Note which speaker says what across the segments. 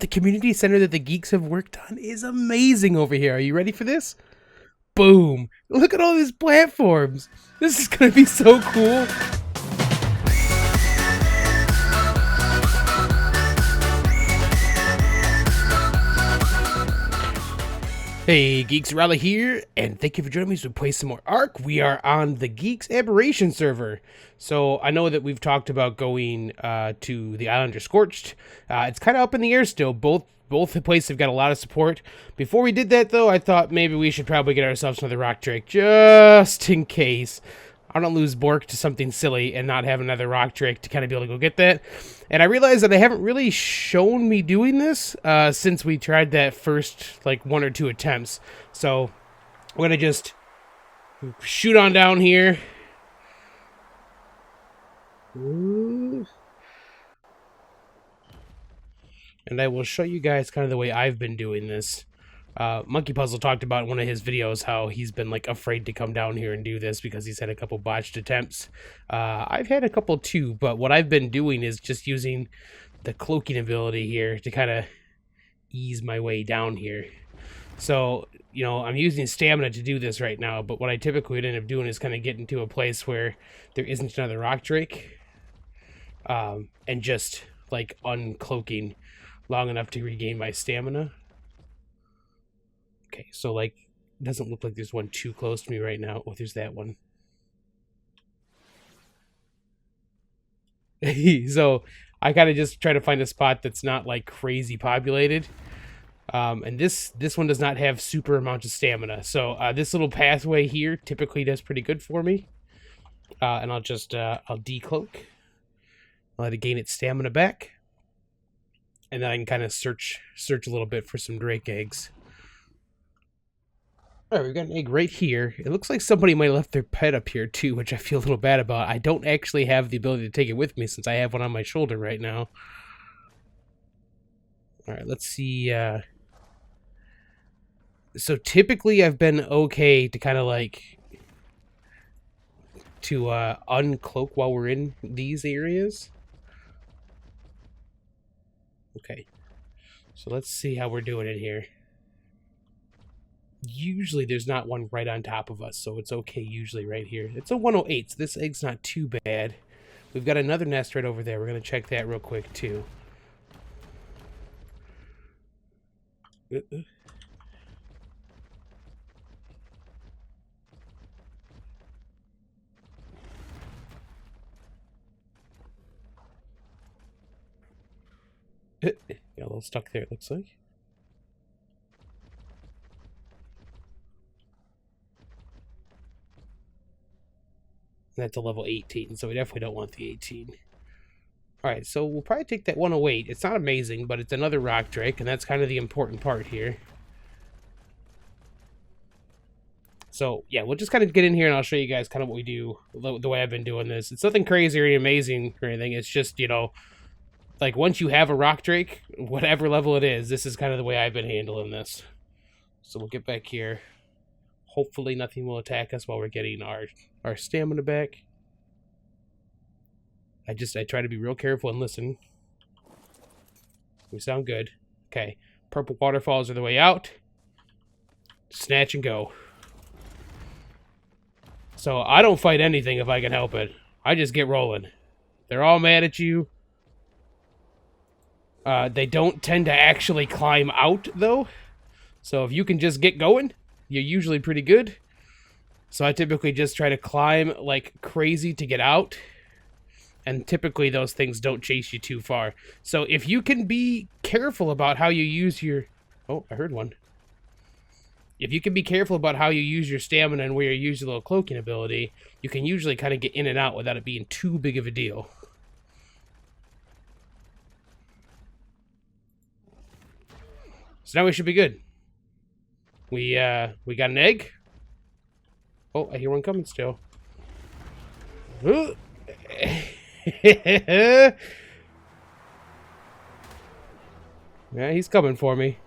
Speaker 1: The community center that the Geeks have worked on is amazing over here. Are you ready for this? Boom! Look at all these platforms. This is gonna be so cool. Hey, Geeks, Arahli here, and thank you for joining me as we play some more ARK. We are on the Geeks Aberration server. So I know that we've talked about going to the island or Scorched. It's kind of up in the air still. Both places have got a lot of support. Before we did that, though, I thought maybe we should probably get ourselves another rock drake, just in case I don't lose Bork to something silly and not have another rock drake to kind of be able to go get that. And I realized that they haven't really shown me doing this since we tried that first, like, 1 or 2 attempts. So I'm going to just shoot on down here. Ooh. And I will show you guys kind of the way I've been doing this. Monkey Puzzle talked about in one of his videos how he's been like afraid to come down here and do this because he's had a couple botched attempts. I've had a couple too, but what I've been doing is just using the cloaking ability here to kind of ease my way down here. So, you know, I'm using stamina to do this right now, but what I typically would end up doing is kind of get into a place where there isn't another rock drake, and just like uncloaking long enough to regain my stamina. Okay, so like, it doesn't look like there's one too close to me right now. Oh, there's that one. So I kind of just try to find a spot that's not like crazy populated. And this one does not have super amounts of stamina. So this little pathway here typically does pretty good for me. And I'll just, I'll decloak. I'll let it gain its stamina back. And then I can kind of search a little bit for some drake eggs. Alright, we've got an egg right here. It looks like somebody might have left their pet up here too, which I feel a little bad about. I don't actually have the ability to take it with me since I have one on my shoulder right now. Alright, let's see. So typically I've been okay to kind of like to uncloak while we're in these areas. Okay, so let's see how we're doing it here. Usually there's not one right on top of us, so it's okay usually right here. It's a 108, so this egg's not too bad. We've got another nest right over there. We're going to check that real quick, too. Got a little stuck there, it looks like. That's a level 18, so we definitely don't want the 18. Alright, so we'll probably take that 108. It's not amazing, but it's another rock drake, and that's kind of the important part here. So, yeah, we'll just kind of get in here, and I'll show you guys kind of what we do, the way I've been doing this. It's nothing crazy or amazing or anything. It's just, you know, like once you have a rock drake, whatever level it is, this is kind of the way I've been handling this. So we'll get back here. Hopefully nothing will attack us while we're getting our stamina back. I try to be real careful and listen. We sound good. Okay. Purple waterfalls are the way out. Snatch and go. So I don't fight anything if I can help it. I just get rolling. They're all mad at you. They don't tend to actually climb out, though. So if you can just get going, you're usually pretty good. So I typically just try to climb like crazy to get out. And typically those things don't chase you too far. So if you can be careful about how you use your... Oh, I heard one. If you can be careful about how you use your stamina and where you use your little cloaking ability, you can usually kind of get in and out without it being too big of a deal. So now we should be good. We got an egg. Oh, I hear one coming still. Yeah, he's coming for me.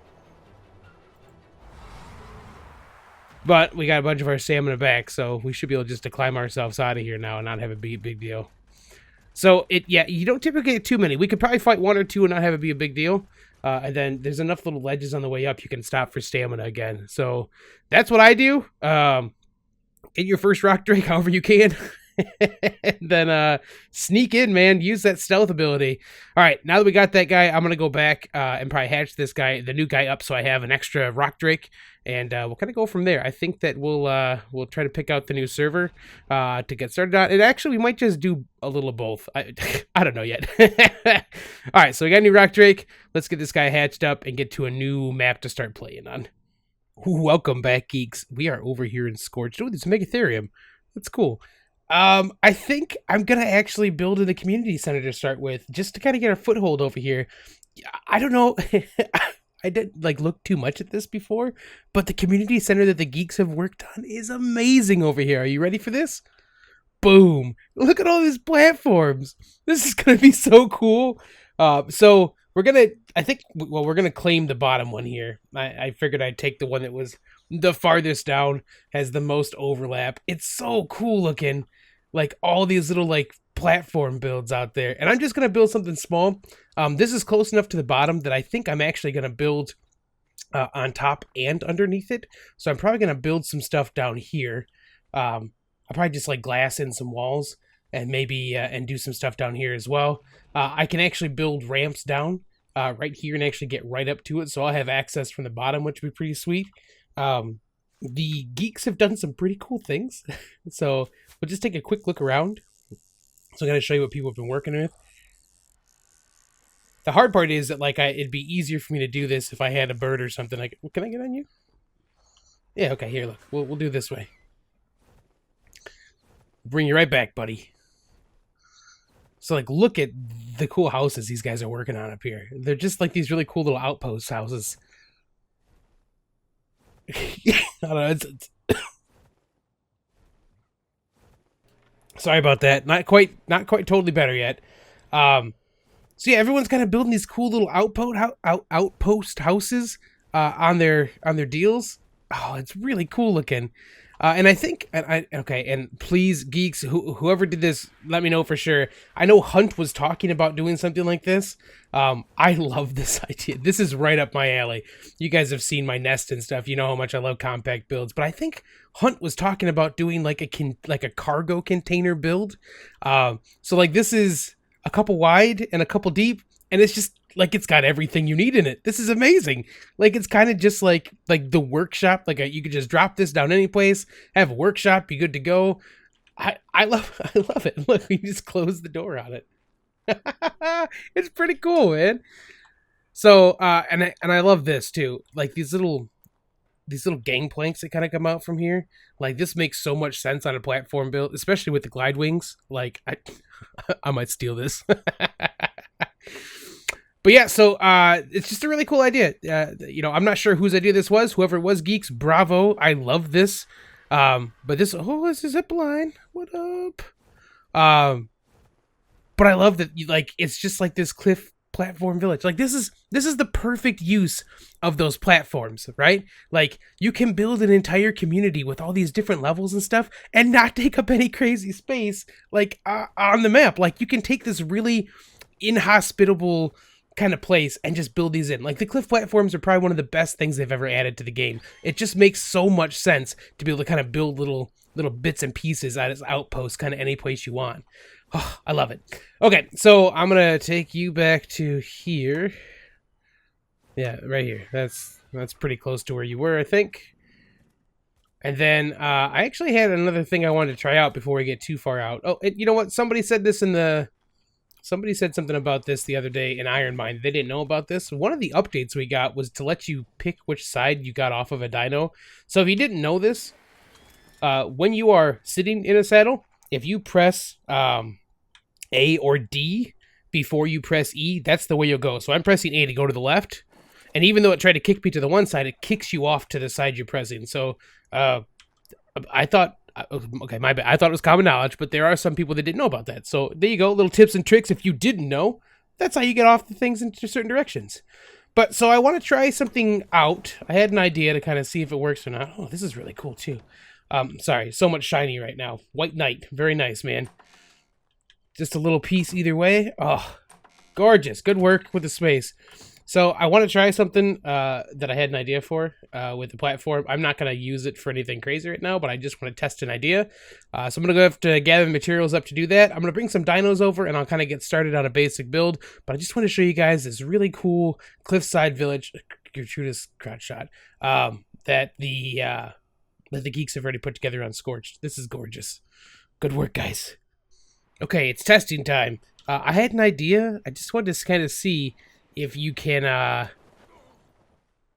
Speaker 1: But we got a bunch of our stamina back, so we should be able just to climb ourselves out of here now and not have a big deal. So, yeah, you don't typically get too many. We could probably fight 1 or 2 and not have it be a big deal. And then there's enough little ledges on the way up you can stop for stamina again. So that's what I do. Get your first rock drake however you can. And then sneak in, man. Use that stealth ability. All right, now that we got that guy, I'm gonna go back and probably hatch this guy, the new guy, up, so I have an extra rock drake, and we'll kind of go from there. I think that we'll try to pick out the new server to get started on. And actually, we might just do a little of both. I don't know yet. All right, so we got a new rock drake. Let's get this guy hatched up and get to a new map to start playing on. Welcome back, geeks. We are over here in Scorched. Oh, there's a Megatherium. That's cool. I think I'm gonna actually build in the community center to start with, just to kind of get a foothold over here. I don't know. I didn't look too much at this before, but the community center that the geeks have worked on is amazing over here. Are you ready for this? Boom! Look at all these platforms. This is gonna be so cool. So we're gonna claim the bottom one here. I figured I'd take the one that was the farthest down, has the most overlap. It's so cool looking. Like all these little platform builds out there. And I'm just going to build something small. This is close enough to the bottom that I think I'm actually going to build on top and underneath it. So I'm probably going to build some stuff down here. I'll probably just glass in some walls and maybe and do some stuff down here as well. I can actually build ramps down right here and actually get right up to it. So I'll have access from the bottom, which would be pretty sweet. The geeks have done some pretty cool things. So we'll just take a quick look around. So I'm going to show you what people have been working with. The hard part is that it'd be easier for me to do this if I had a bird or something. Can I get on you? Yeah, okay, here, look. We'll do this way. Bring you right back, buddy. So look at the cool houses these guys are working on up here. They're just these really cool little outpost houses. I don't know. It's sorry about that. Not quite totally better yet. So yeah, everyone's kind of building these cool little outpost houses on their deals. Oh, it's really cool looking. And I think, and please, geeks, whoever did this, let me know for sure. I know Hunt was talking about doing something like this. I love this idea. This is right up my alley. You guys have seen my nest and stuff. You know how much I love compact builds. But I think Hunt was talking about doing a cargo container build. So this is a couple wide and a couple deep, and it's just it's got everything you need in it. This is amazing. It's kind of just like the workshop. You could just drop this down any place, have a workshop, be good to go. I love it. Look, we just close the door on it. It's pretty cool, man. So and I love this too. These little gangplanks that kind of come out from here. This makes so much sense on a platform build, especially with the glide wings. I might steal this. But yeah, so it's just a really cool idea. I'm not sure whose idea this was. Whoever it was, geeks, bravo. I love this. But this, it's a zip line. What up? But I love that it's just this cliff platform village. This is the perfect use of those platforms, right? You can build an entire community with all these different levels and stuff and not take up any crazy space on the map. You can take this really inhospitable kind of place and just build these in. The cliff platforms are probably one of the best things they've ever added to the game. It just makes so much sense to be able to kind of build little bits and pieces out as outposts kind of any place you want. Oh, I love it. Okay, so I'm gonna take you back to here. Yeah, right here. That's pretty close to where you were, I think. And then I actually had another thing I wanted to try out before we get too far out. Oh, you know what? Somebody said something about this the other day in Iron Mine. They didn't know about this. One of the updates we got was to let you pick which side you got off of a dino. So if you didn't know this, when you are sitting in a saddle, if you press A or D before you press E, that's the way you'll go. So I'm pressing A to go to the left. And even though it tried to kick me to the one side, it kicks you off to the side you're pressing. So I thought... Okay, my bad. I thought it was common knowledge, but there are some people that didn't know about that. So there you go, little tips and tricks. If you didn't know, that's how you get off the things into certain directions. But so I want to try something out. I had an idea to kind of see if it works or not. Oh, this is really cool too. Sorry, so much shiny right now. White Knight, very nice, man. Just a little piece either way. Oh, gorgeous. Good work with the space. So I want to try something that I had an idea for with the platform. I'm not going to use it for anything crazy right now, but I just want to test an idea. So I'm going to go have to gather the materials up to do that. I'm going to bring some dinos over, and I'll kind of get started on a basic build. But I just want to show you guys this really cool Cliffside village, gratuitous crowd shot, that the geeks have already put together on Scorched. This is gorgeous. Good work, guys. Okay, it's testing time. I had an idea. I just wanted to kind of see if you can,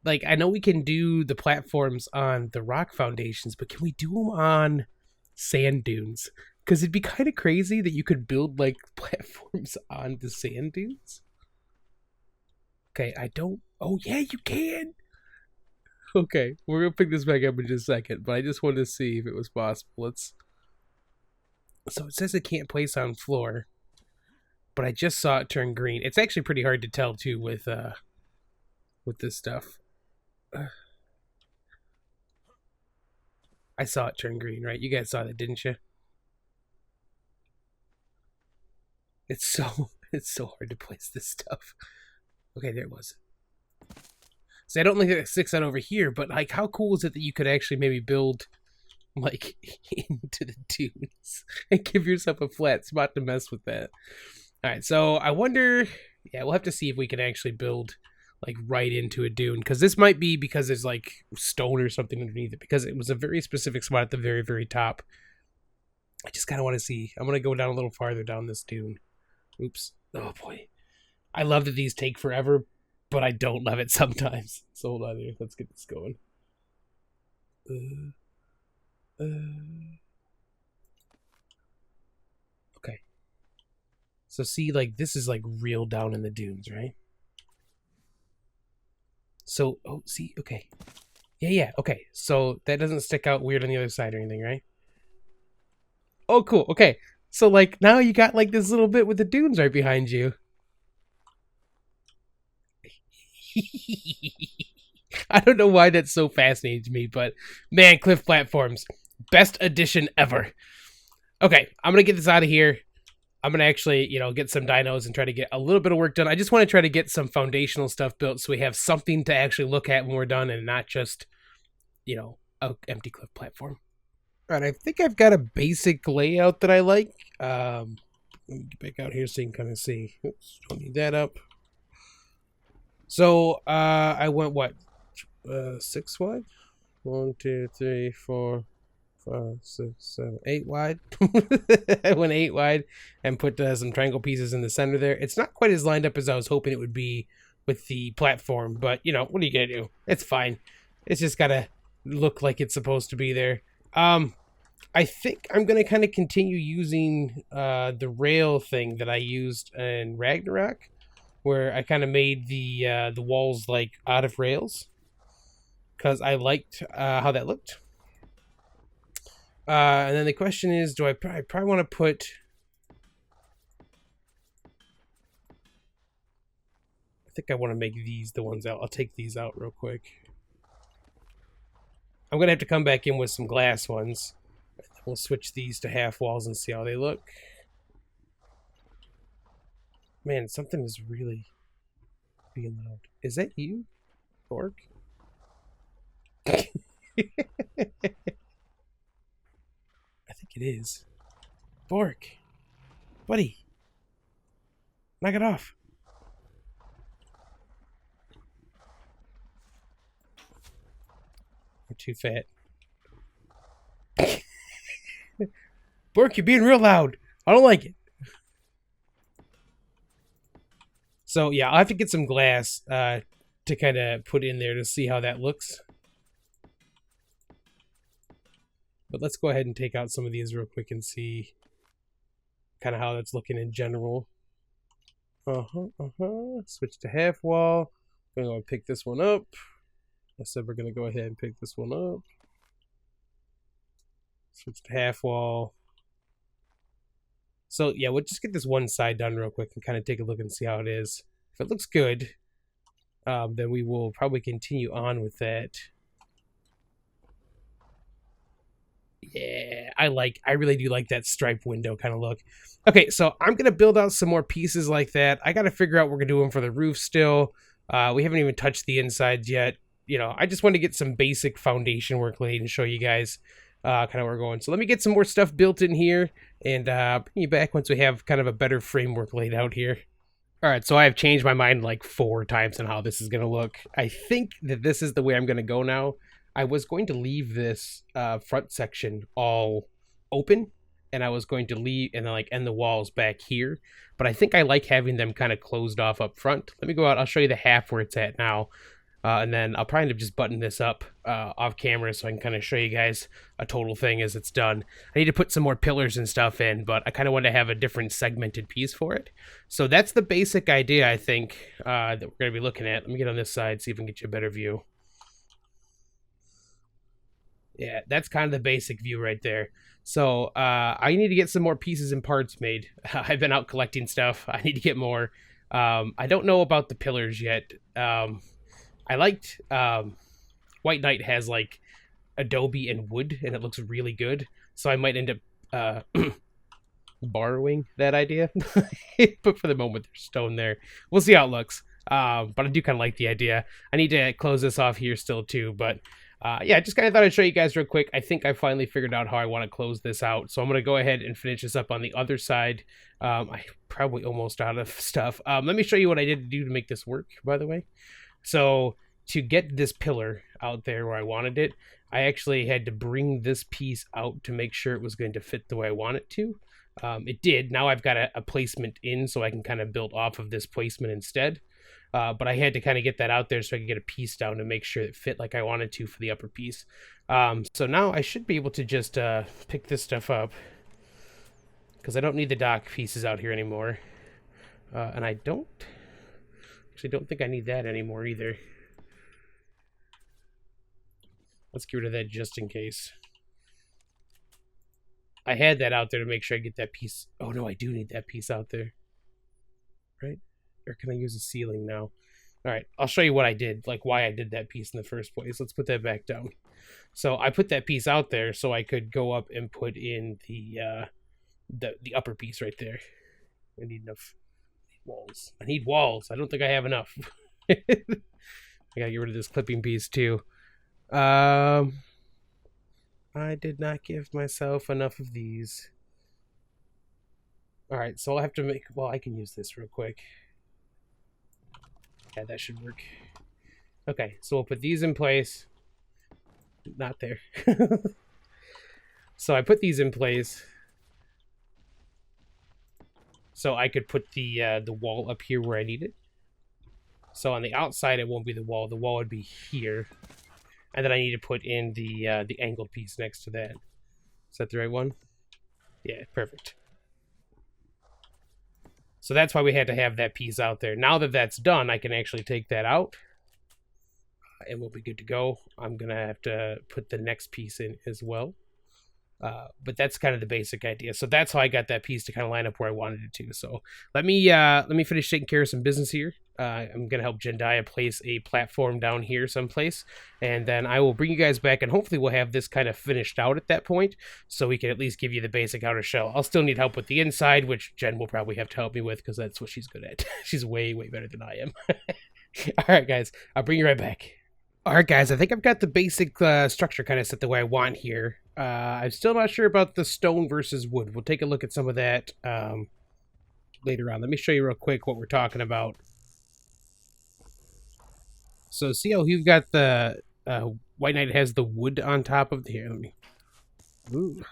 Speaker 1: like, I know we can do the platforms on the rock foundations, but can we do them on sand dunes? Because it'd be kind of crazy that you could build, like, platforms on the sand dunes. Okay, I don't... Oh, yeah, you can! Okay, we're going to pick this back up in just a second, but I just wanted to see if it was possible. Let's... So it says it can't place on floor, but I just saw it turn green. It's actually pretty hard to tell, too, with this stuff. I saw it turn green, right? You guys saw that, didn't you? It's so hard to place this stuff. Okay, there it was. So I don't think it sticks out over here, but like, how cool is it that you could actually maybe build like into the dunes and give yourself a flat spot to mess with that? All right, so I wonder. Yeah, we'll have to see if we can actually build like right into a dune, because this might be because there's like stone or something underneath it, because it was a very specific spot at the very, very top. I just kind of want to see. I'm going to go down a little farther down this dune. Oops. Oh, boy. I love that these take forever, but I don't love it sometimes. So hold on here. Let's get this going. Okay. So see, like, this is like real down in the dunes, right? So, oh, see, okay. Yeah, okay. So that doesn't stick out weird on the other side or anything, right? Oh, cool. Okay. So, like, now you got, like, this little bit with the dunes right behind you. I don't know why that so fascinates me, but, man, cliff platforms. Best addition ever. Okay, I'm going to get this out of here. I'm going to actually, get some dinos and try to get a little bit of work done. I just want to try to get some foundational stuff built so we have something to actually look at when we're done and not just, a empty cliff platform. All right, I think I've got a basic layout that I like. Let me get back out here so you can kind of see. Oops, don't need that up. So, I went, what, 6 wide? 1, 2, 3, 4, 5, 6, 7, 8 wide. I went 8 wide and put some triangle pieces in the center there. It's not quite as lined up as I was hoping it would be with the platform, but, what are you going to do? It's fine. It's just got to look like it's supposed to be there. I think I'm going to kind of continue using the rail thing that I used in Ragnarok, where I kind of made the walls like out of rails, because I liked how that looked. And then the question is, do I probably want to put... I think I want to make these the ones out. I'll take these out real quick. I'm going to have to come back in with some glass ones. We'll switch these to half walls and see how they look. Man, something is really being loud. Is that you, Bork? I think it is. Bork. Buddy. Knock it off. I'm too fat. Bork, you're being real loud. I don't like it. So, yeah, I'll have to get some glass to kind of put in there to see how that looks. But let's go ahead and take out some of these real quick and see kind of how that's looking in general. Switch to half wall. I'm going to pick this one up. I said we're going to go ahead and pick this one up. Switch to half wall. So, yeah, we'll just get this one side done real quick and kind of take a look and see how it is. If it looks good, then we will probably continue on with that. Yeah, I really do like that striped window kind of look. Okay, so I'm going to build out some more pieces like that. I got to figure out what we're going to do them for the roof still. We haven't even touched the insides yet. You know, I just want to get some basic foundation work laid and show you guys kind of where we're going. So let me get some more stuff built in here and bring you back once we have kind of a better framework laid out here. All right, so I have changed my mind like 4 times on how this is going to look. I think that this is the way I'm going to go now. I was going to leave this front section all open, and I was going to leave and then like end the walls back here. But I think I like having them kind of closed off up front. Let me go out. I'll show you the half where it's at now. And then I'll probably end up just button this up off camera so I can kind of show you guys a total thing as it's done. I need to put some more pillars and stuff in, but I kind of want to have a different segmented piece for it. So that's the basic idea, I think, that we're going to be looking at. Let me get on this side, see if I can get you a better view. Yeah, that's kind of the basic view right there. So I need to get some more pieces and parts made. I've been out collecting stuff. I need to get more. I don't know about the pillars yet. I liked White Knight has like adobe and wood, and it looks really good. So I might end up borrowing that idea. But for the moment, there's stone there. We'll see how it looks. But I do kind of like the idea. I need to close this off here still too. But yeah, just kind of thought I'd show you guys real quick. I think I finally figured out how I want to close this out. So I'm going to go ahead and finish this up on the other side. I'm probably almost out of stuff. Let me show you what I did to do to make this work, by the way. So to get this pillar out there where I wanted it, I actually had to bring this piece out to make sure it was going to fit the way I want it to. It did. Now I've got a placement in so I can kind of build off of this placement instead. But I had to kind of get that out there so I could get a piece down to make sure it fit like I wanted to for the upper piece. So now I should be able to just pick this stuff up because I don't need the dock pieces out here anymore. And I don't think I need that anymore either. Let's get rid of that just in case. I had that out there to make sure I get that piece. Oh no, I do need that piece out there. Right? Or can I use a ceiling now? All right, I'll show you what I did, like why I did that piece in the first place. Let's put that back down. So I put that piece out there so I could go up and put in the upper piece right there. I need enough walls. I need walls. I don't think I have enough. I gotta get rid of this clipping piece too. I did not give myself enough of these. All right, so I'll have to make. Well, I can use this real quick. Yeah, that should work. Okay, so we'll put these in place. Not there. So I put these in place so I could put the wall up here where I need it. So on the outside, it won't be the wall. The wall would be here, and then I need to put in the angled piece next to that. Is that the right one? Yeah, perfect. So that's why we had to have that piece out there. Now that that's done, I can actually take that out and we'll be good to go. I'm going to have to put the next piece in as well. But that's kind of the basic idea. So that's how I got that piece to kind of line up where I wanted it to. So let me finish taking care of some business here. I'm going to help Jendaya place a platform down here someplace. And then I will bring you guys back and hopefully we'll have this kind of finished out at that point. So we can at least give you the basic outer shell. I'll still need help with the inside, which Jen will probably have to help me with because that's what she's good at. She's way, way better than I am. All right, guys. I'll bring you right back. All right, guys. I think I've got the basic structure kind of set the way I want here. I'm still not sure about the stone versus wood. We'll take a look at some of that later on. Let me show you real quick what we're talking about. So see how you've got the White Knight has the wood on top of the here. Let me. Ooh.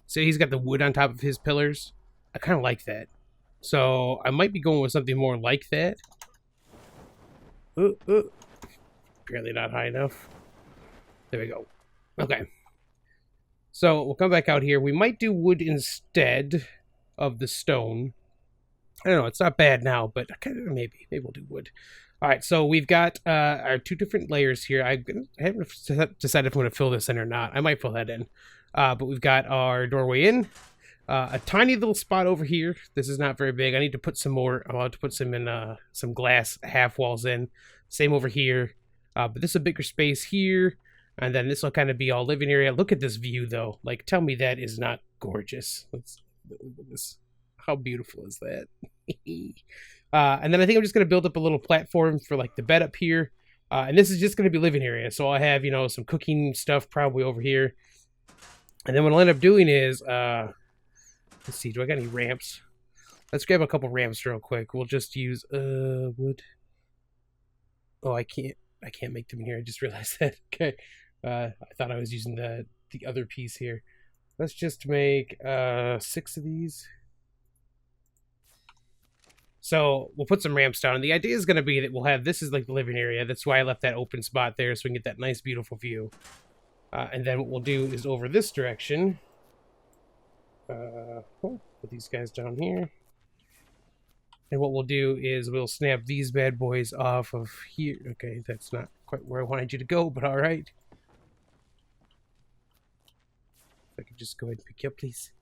Speaker 1: So he's got the wood on top of his pillars. I kind of like that. So I might be going with something more like that. Ooh, ooh. Apparently not high enough. There we go. Okay. So we'll come back out here. We might do wood instead of the stone. I don't know. It's not bad now, but maybe we'll do wood. All right, so we've got our 2 different layers here. I haven't decided if I'm going to fill this in or not. I might fill that in. But we've got our doorway in. A tiny little spot over here. This is not very big. I need to put some more. I'm allowed to put some glass half walls in. Same over here. But this is a bigger space here. And then this will kind of be all living area. Look at this view, though. Like, tell me that is not gorgeous. Let's look at this. How beautiful is that? And then I think I'm just going to build up a little platform for like the bed up here. And this is just going to be living area. So I'll have, some cooking stuff probably over here. And then what I'll end up doing is, let's see, do I got any ramps? Let's grab a couple ramps real quick. We'll just use, wood. Oh, I can't make them in here. I just realized that. Okay. I thought I was using the other piece here. Let's just make 6 of these. So we'll put some ramps down. And the idea is going to be that we'll have, this is like the living area. That's why I left that open spot there so we can get that nice, beautiful view. And then what we'll do is over this direction. Put these guys down here. And what we'll do is we'll snap these bad boys off of here. Okay, that's not quite where I wanted you to go, but all right. If I could just go ahead and pick you up, please.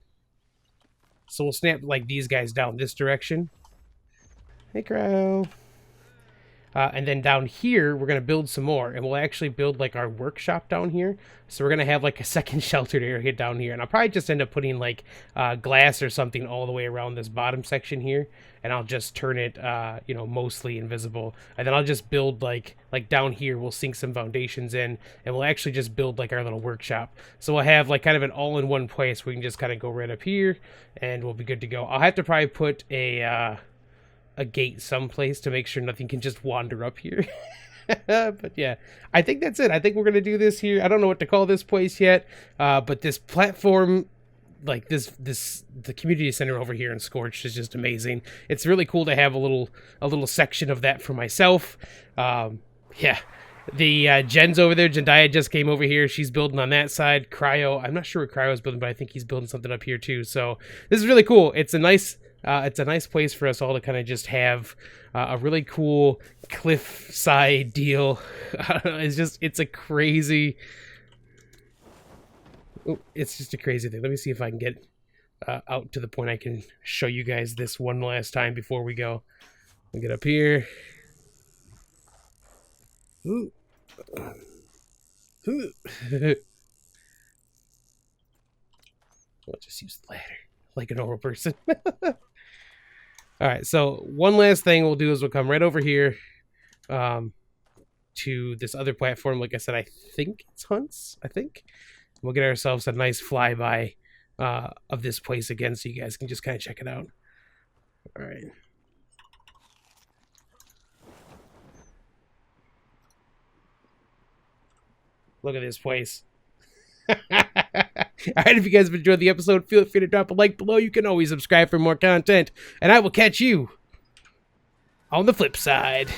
Speaker 1: So we'll snap like these guys down this direction. Hey, Crow. And then down here, we're going to build some more. And we'll actually build like our workshop down here. So we're going to have like a second sheltered area down here. And I'll probably just end up putting like glass or something all the way around this bottom section here. And I'll just turn it, mostly invisible. And then I'll just build like down here, we'll sink some foundations in. And we'll actually just build like our little workshop. So we'll have like kind of an all-in-one place where we can just kind of go right up here. And we'll be good to go. I'll have to probably put a gate someplace to make sure nothing can just wander up here. But yeah, I think that's it. I think we're going to do this here. I don't know what to call this place yet, but this platform, like the community center over here in Scorched is just amazing. It's really cool to have a little section of that for myself. Yeah. The Jen's over there. Jediah just came over here. She's building on that side. Cryo, I'm not sure what Cryo's building, but I think he's building something up here too. So this is really cool. It's a nice place for us all to kind of just have a really cool cliffside deal. It's a crazy. It's just a crazy thing. Let me see if I can get out to the point I can show you guys this one last time before we go. I'll get up here. Ooh. I'll just use the ladder like a normal person. All right, so one last thing we'll do is we'll come right over here to this other platform. Like I said, I think it's Hunt's. We'll get ourselves a nice flyby of this place again so you guys can just kind of check it out. All right. Look at this place. All right, if you guys have enjoyed the episode, feel free to drop a like below. You can always subscribe for more content, and I will catch you on the flip side.